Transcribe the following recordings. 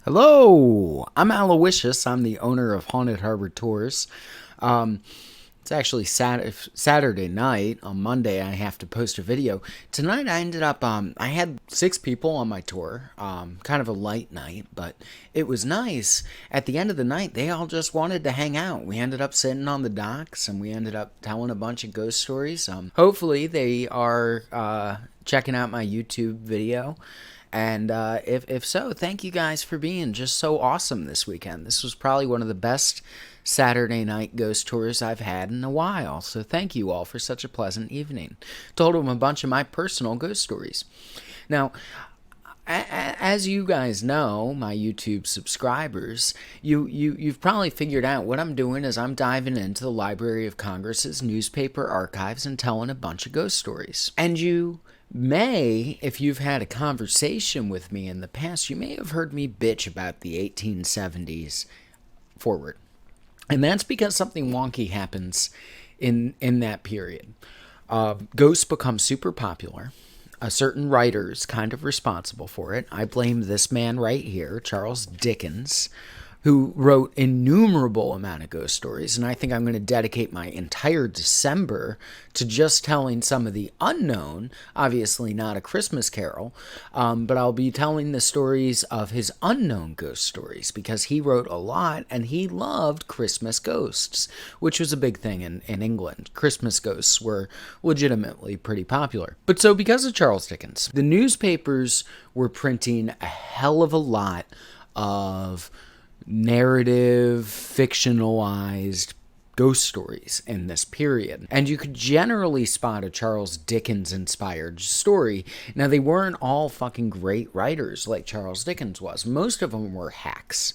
Hello, I'm Aloysius. I'm the owner of Haunted Harbor Tours. It's actually Saturday night. On Monday, I have to post a video. Tonight, I had 6 people on my tour. Kind of a light night, but it was nice. At the end of the night, they all just wanted to hang out. We ended up sitting on the docks, and we ended up telling a bunch of ghost stories. Hopefully, they are checking out my YouTube video. And if so, thank you guys for being just so awesome this weekend. This was probably one of the best Saturday night ghost tours I've had in a while. So thank you all for such a pleasant evening. Told them a bunch of my personal ghost stories. Now, as you guys know, my YouTube subscribers, you've probably figured out what I'm doing is I'm diving into the Library of Congress's newspaper archives and telling a bunch of ghost stories. And you may, if you've had a conversation with me in the past, you may have heard me bitch about the 1870s forward. And that's because something wonky happens in that period. Ghosts become super popular. A certain writer is kind of responsible for it. I blame this man right here, Charles Dickens, who wrote innumerable amount of ghost stories, and I think I'm going to dedicate my entire December to just telling some of the unknown, obviously not A Christmas Carol, but I'll be telling the stories of his unknown ghost stories, because he wrote a lot, and he loved Christmas ghosts, which was a big thing in England. Christmas ghosts were legitimately pretty popular. But so because of Charles Dickens, the newspapers were printing a hell of a lot of narrative, fictionalized ghost stories in this period. And you could generally spot a Charles Dickens-inspired story. Now, they weren't all fucking great writers like Charles Dickens was. Most of them were hacks.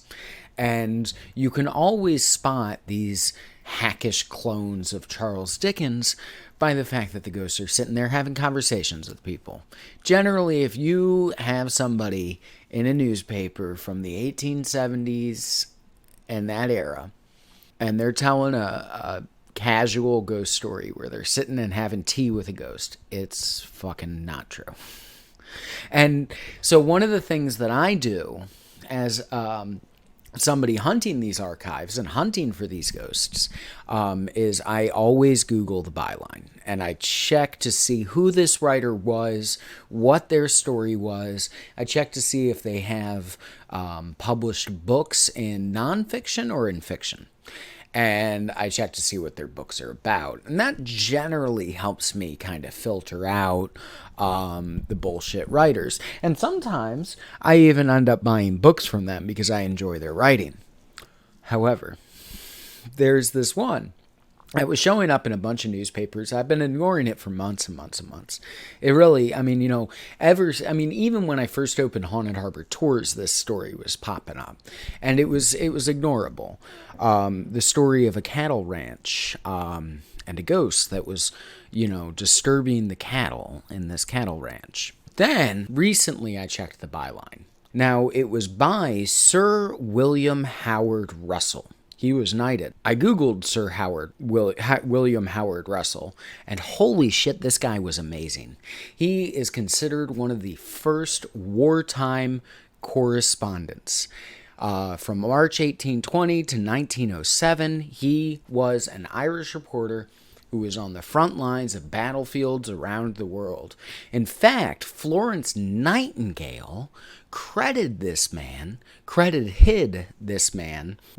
And you can always spot these hackish clones of Charles Dickens by the fact that the ghosts are sitting there having conversations with people. Generally, if you have somebody in a newspaper from the 1870s and that era, and they're telling a casual ghost story where they're sitting and having tea with a ghost, it's fucking not true. And so one of the things that I do as somebody hunting these archives and hunting for these ghosts is I always Google the byline, and I check to see who this writer was, what their story was. I check to see if they have published books in nonfiction or in fiction. And I check to see what their books are about. And that generally helps me kind of filter out the bullshit writers. And sometimes I even end up buying books from them because I enjoy their writing. However, there's this one. It was showing up in a bunch of newspapers. I've been ignoring it for months and months and months. It really, even when I first opened Haunted Harbor Tours, this story was popping up. And it was ignorable. The story of a cattle ranch and a ghost that was, disturbing the cattle in this cattle ranch. Then, recently I checked the byline. Now, it was by Sir William Howard Russell. He was knighted. I Googled Sir William Howard Russell, and holy shit, this guy was amazing. He is considered one of the first wartime correspondents. From March 1820 to 1907, he was an Irish reporter who was on the front lines of battlefields around the world. In fact, Florence Nightingale credited this man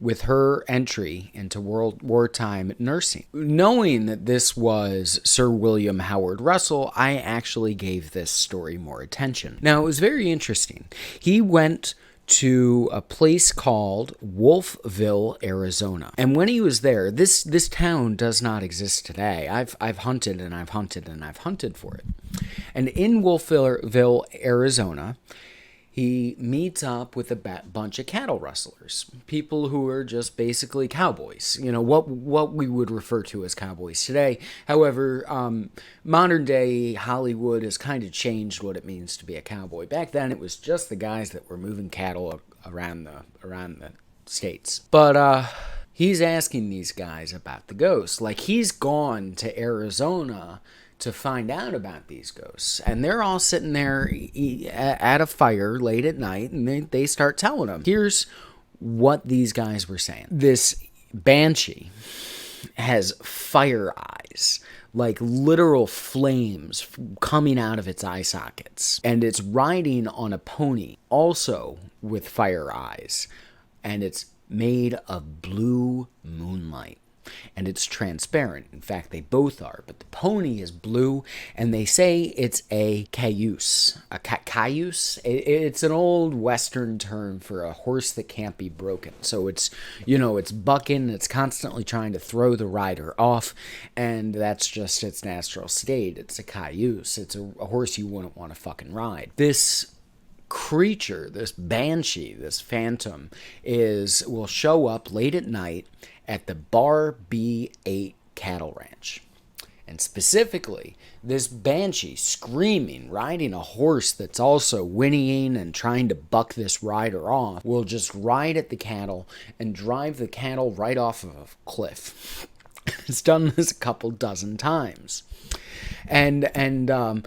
with her entry into wartime nursing. Knowing that this was Sir William Howard Russell, I actually gave this story more attention. Now, it was very interesting. He went to a place called Wolfville, Arizona. And when he was there, this town does not exist today. I've hunted and I've hunted and I've hunted for it. And in Wolfville, Arizona, he meets up with a bunch of cattle rustlers, people who are just basically cowboys, what we would refer to as cowboys today. However, modern day Hollywood has kind of changed what it means to be a cowboy. Back then, it was just the guys that were moving cattle around the states. But he's asking these guys about the ghosts. Like, he's gone to Arizona to find out about these ghosts. And they're all sitting there at a fire late at night, and they start telling them. Here's what these guys were saying. This banshee has fire eyes, like literal flames coming out of its eye sockets. And it's riding on a pony, also with fire eyes. And it's made of blue moonlight. And it's transparent. In fact, they both are. But the pony is blue, and they say it's a cayuse. A cayuse? It's an old Western term for a horse that can't be broken. So it's, it's bucking, it's constantly trying to throw the rider off, and that's just its natural state. It's a cayuse. It's a horse you wouldn't want to fucking ride. This creature, this banshee, this phantom, will show up late at night at the Bar B8 cattle ranch. And specifically, this banshee screaming, riding a horse that's also whinnying and trying to buck this rider off, will just ride at the cattle and drive the cattle right off of a cliff. It's done this a couple dozen times. And a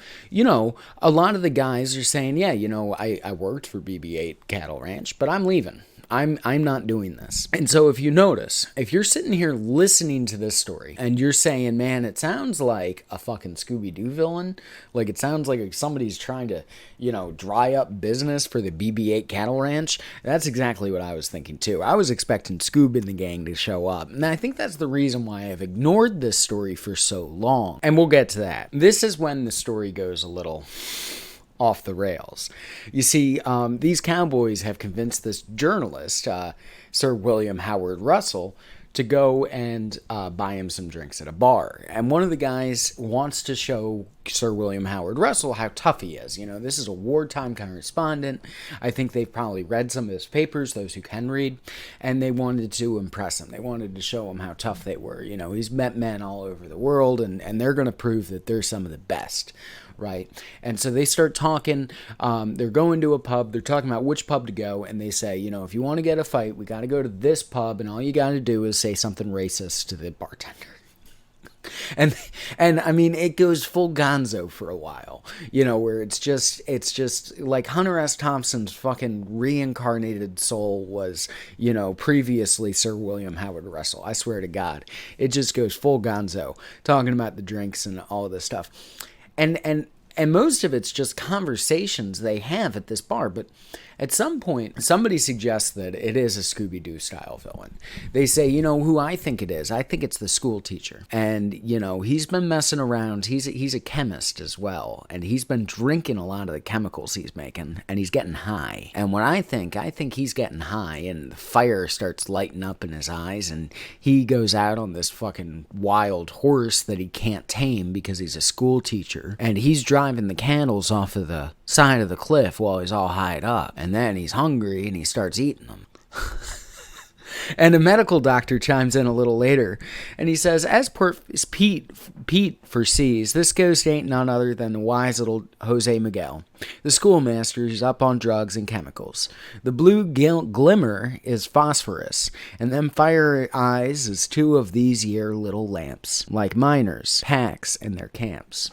lot of the guys are saying, yeah, I worked for BB8 Cattle Ranch, but I'm leaving. I'm not doing this. And so if you notice, if you're sitting here listening to this story and you're saying, man, it sounds like a fucking Scooby-Doo villain, like it sounds like somebody's trying to, dry up business for the BB8 Cattle Ranch, that's exactly what I was thinking too. I was expecting Scoob and the gang to show up. And I think that's the reason why I've ignored this story for so long. And we'll get to that. This is when the story goes a little off the rails. You see, these cowboys have convinced this journalist, Sir William Howard Russell, to go and buy him some drinks at a bar. And one of the guys wants to show Sir William Howard Russell how tough he is. This is a wartime correspondent. I think they've probably read some of his papers, those who can read, and they wanted to impress him. They wanted to show him how tough they were. He's met men all over the world, and they're going to prove that they're some of the best. Right. And so they start talking. They're going to a pub. They're talking about which pub to go. And they say, if you want to get a fight, we got to go to this pub. And all you got to do is say something racist to the bartender. And I mean, it goes full gonzo for a while, where it's just like Hunter S. Thompson's fucking reincarnated soul was, previously Sir William Howard Russell. I swear to God, it just goes full gonzo talking about the drinks and all of this stuff. And most of it's just conversations they have at this bar. But at some point, somebody suggests that it is a Scooby-Doo style villain. They say, who I think it is? I think it's the school teacher. And, he's been messing around. He's a chemist as well. And he's been drinking a lot of the chemicals he's making. And he's getting high. And what I think he's getting high. And the fire starts lighting up in his eyes. And he goes out on this fucking wild horse that he can't tame because he's a school teacher. And he's driving the candles off of the side of the cliff while he's all hied up. And then he's hungry and he starts eating them. And a medical doctor chimes in a little later and he says, as Pete foresees, this ghost ain't none other than the wise little Jose Miguel, the schoolmaster who's up on drugs and chemicals. The blue glimmer is phosphorus, and them fire eyes is two of these year little lamps, like miners' packs in their camps.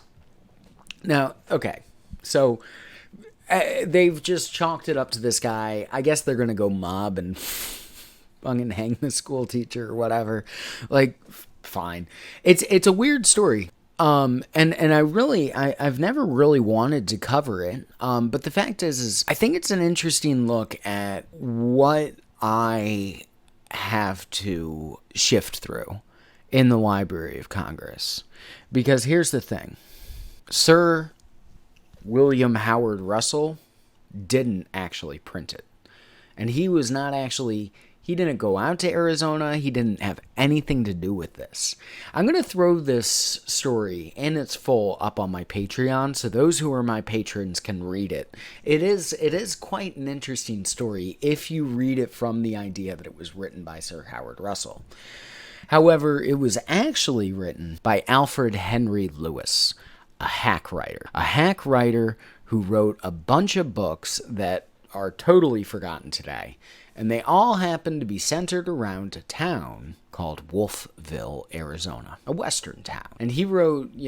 Now, okay, so they've just chalked it up to this guy. I guess they're going to go mob and fucking hang the school teacher or whatever. Like, fine. It's a weird story. And I've never really wanted to cover it. But the fact is I think it's an interesting look at what I have to shift through in the Library of Congress. Because here's the thing. Sir William Howard Russell didn't actually print it. And he was not actually, he didn't go out to Arizona. He didn't have anything to do with this. I'm going to throw this story in its full up on my Patreon, so those who are my patrons can read it. It is quite an interesting story if you read it from the idea that it was written by Sir Howard Russell. However, it was actually written by Alfred Henry Lewis, a hack writer who wrote a bunch of books that are totally forgotten today. And they all happen to be centered around a town called Wolfville, Arizona, a western town. And he wrote,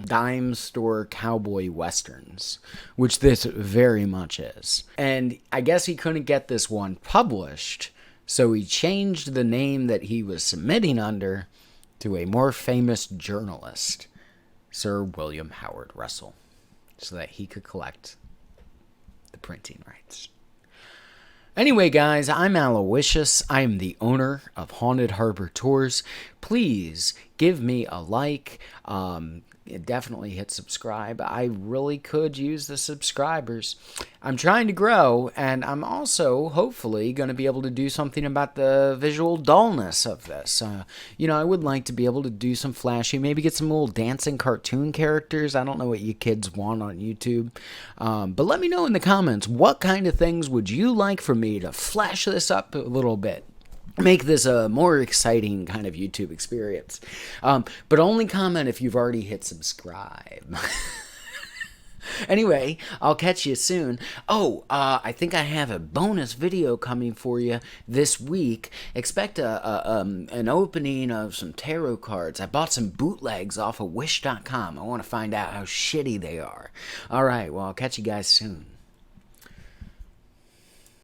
dime store cowboy westerns, which this very much is. And I guess he couldn't get this one published, so he changed the name that he was submitting under to a more famous journalist, Sir William Howard Russell, so that he could collect the printing rights. Anyway, guys, I'm Aloysius. I am the owner of Haunted Harbor Tours. Please give me a like. Definitely hit subscribe. I really could use the subscribers. I'm trying to grow, and I'm also hopefully going to be able to do something about the visual dullness of this. I would like to be able to do some flashy, maybe get some little dancing cartoon characters. I don't know what you kids want on YouTube. But let me know in the comments, what kind of things would you like for me to flash this up a little bit? Make this a more exciting kind of YouTube experience. But only comment if you've already hit subscribe. Anyway, I'll catch you soon. I think I have a bonus video coming for you this week. Expect an opening of some tarot cards. I bought some bootlegs off of Wish.com. I want to find out how shitty they are. All right, well, I'll catch you guys soon.